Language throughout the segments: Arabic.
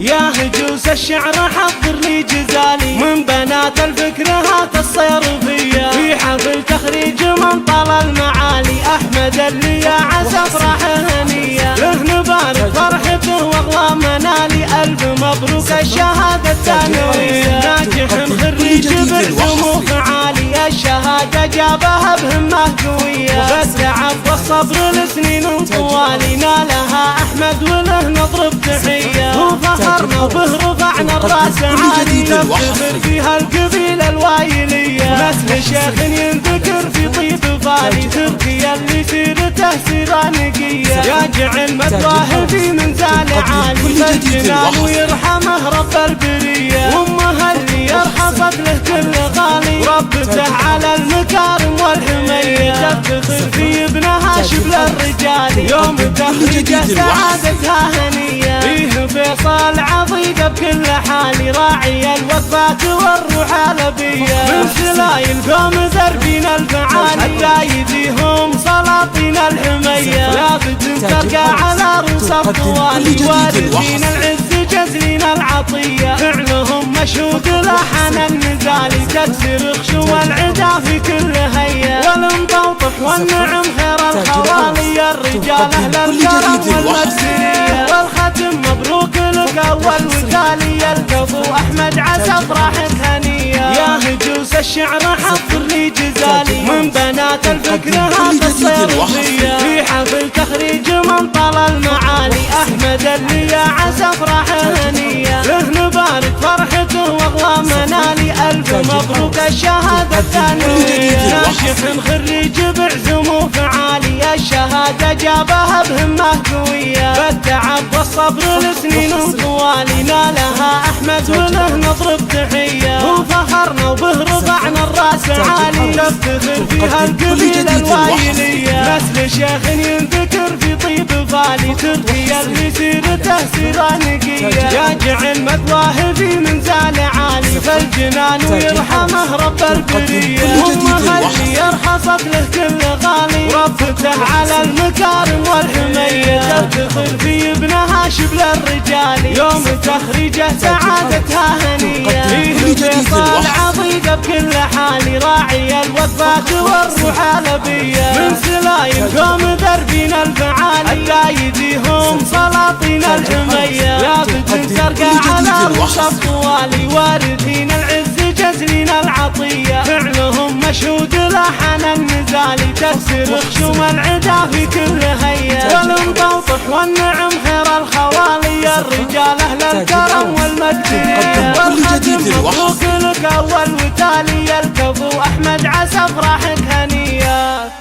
يا هجوس الشعر حضر لي جزالي من بنات الفكر هات الصيرفية في حفل تخريج من طال المعالي أحمد اللي يا عسى افراحه هنية له نبارك فرحته واغلى منالي ألف مبروك الشهادة الثانوية ناجح خريج بعزومه عالي الشهادة جابها بهمة قوية بالتعب والصبر لسنين طوالي نالها أحمد وله نضرب تحية وفخرنا وبه رفعنا الراس عالي نفتخر فيها القبيلة الوايلية مثل شيخ ينذكر في طيب بالي تركيا اللي سيرته سيرة نقية يا جعل مذاهبي من زال عالي فالجنان ويرحمه رب البرية وامها اللي يرحصت له كل غالي ربته على المكارم والحمية تفتخر في ابنها شبل الرجال يوم تخرجه سعادتها هنية فيه فيصل عضيقه بكل حال راعي الوفات والروح الابية من سلايل قوم ذربين الفعالي حتى يديهم سلاطين الحمية لابد ترقى على رؤوس الطوالي وارثين العز جزلين العطية فعلهم مشهود لحن النزالي تكسر خشو العدا في كل هية والمطوطح والنعم خير الخوالي الرجال اهل الكرم والمسيرية والختم مبروك لك اول وتالي الكفو احمد عسى افراحك هنية يا هجوس الشعر حضر لي جزالي من بنات الفكر هات الصيرفية في حفل تخريج من طال المعالي احمد اللي يا عسى افراحه هنية له نبارك فرحته واغلى منالي الف مبروك الشهادة الثانوية ناجح خريج بعزومه فعالي الشهادة جابها بهمة قوية بالتعب والصبر لسنين طوالي نالها احمد وله نضرب تحية وفخرنا وبه رفعنا الراس عالي نفتخر فيها القبيلة الوايلية مثل شيخ ينذكر في طيب بالي تركيا اللي سيرته سيرة نقية يا جعل مذاهبي من زال عالي فالجنان ويرحمه رب البرية وامها اللي يرحصت له كل غالي ربته على المكارم والحمية تفتخر في ابنها شبل الرجال يوم تخريجه سعادتها هنية فيه فيصل عضيقه بكل حال راعي الوفات والروح الابية من سلايل قوم ذربين الفعالي حتى يديهم سلاطين الحمية لابد ترقى على رؤوس الطوالي وارثين العز جزلين العطية فعلهم مشهود لحن النزالي تكسر خشوم العدا في كل هية والمطوطح والنعم خير الخوالي الرجال اهل الكرم والمجدية والختم مبروك لك اول وتالي الكفو احمد عسى افراحك هنية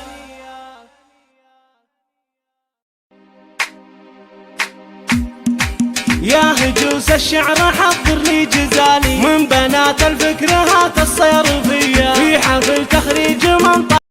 يا هجوس الشعر حضر لي جزالي من بنات الفكر هات الصيرفية